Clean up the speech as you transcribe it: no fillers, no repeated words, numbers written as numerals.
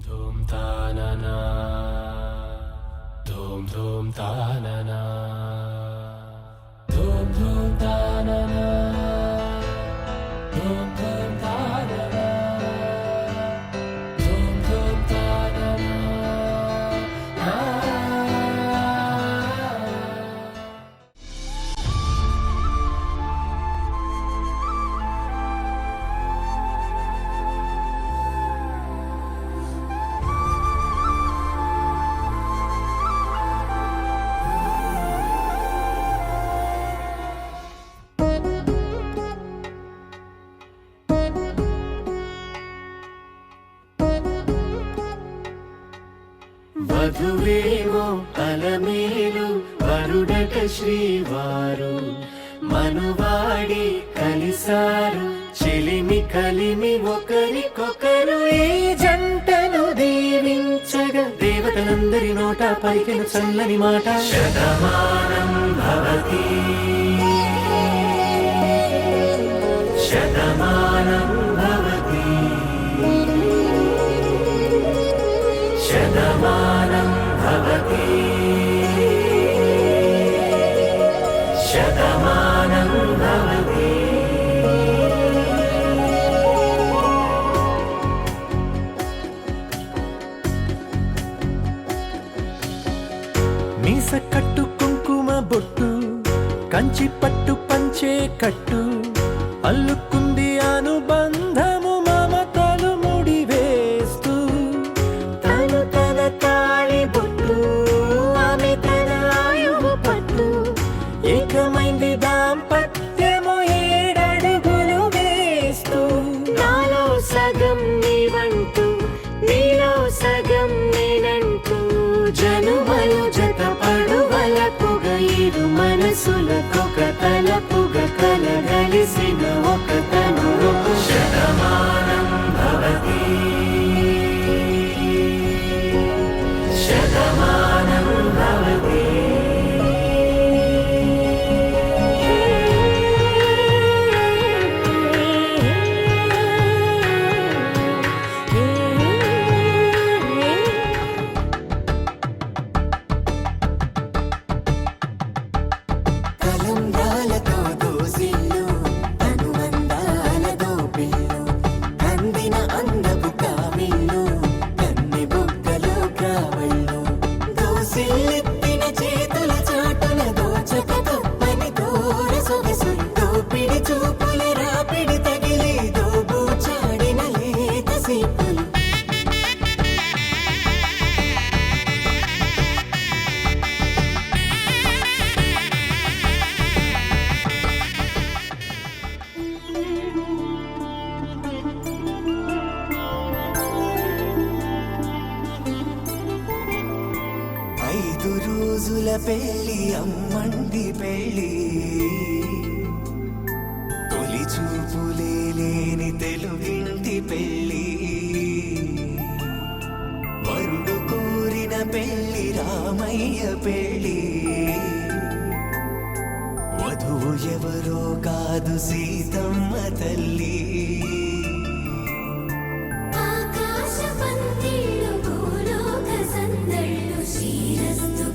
ధూమ్ తాననా ధూమ్ ధూమ్ తాననా ధూమ్ ధూమ్ తాననా ధూమ్ ధూమ్ తాననా ధూమ్ ధూమ్ తాననా వధువేమో అలమేలు వరుడట శ్రీవారు మనువాడి కలిసారు చెలిమి కలిమి ఒకరికొకరు ఈ జంటను దీవించగా దేవతలందరి నోట పలికిన చల్లని మాట శతమానం భవతి శతమానం భవతి శతమానం భవతి శతమానం భవతి మీస కట్టు కుంకుమ బొట్టు కంచి పట్టు పంచే కట్టు అల్లుకుంది అనుబంధము మమతలు ముడివేస్తూ తను తన తాళి బొట్టు ఆమె తన ఆయువు పట్టు ఏకమైంది దాంపత్యము 7 అడుగులు వేస్తూ నాలో సగం నీవంటూ నీలో సగం నేనంటూ జనుమలు జత పడువలపుగ ఇరు మనసులకొక తలపుగ కలగలిసిన ఒక తను శతమానం భవతి శతమానం భవతి కలంబ్రాలతో దోసిళ్ళు అనుబంధాలతో పిల్లు అందిన అందపు కావిళ్ళు కన్నె బుగ్గలో గ్రావళ్ళు దోసిళ్ళెత్తిన చేతుల చాటున దోచక తప్పని దూర సొగసులు దోపిడి చూపుల రాపిడి తగిలి దోబూచాడిన లేత సీపులు ఐదు రోజుల పెళ్లి అమ్మండి పెళ్లి తొలి చూపులే లేని తెలుగింటి పెళ్లి వరుడు కోరిన పెళ్లి రామయ్య పెళ్లి వధువు ఎవరో కాదు సీతమ్మ తల్లి ఆకాశ పందిళ్ళు భూలోక సందళ్ళు శ్రీరస్తు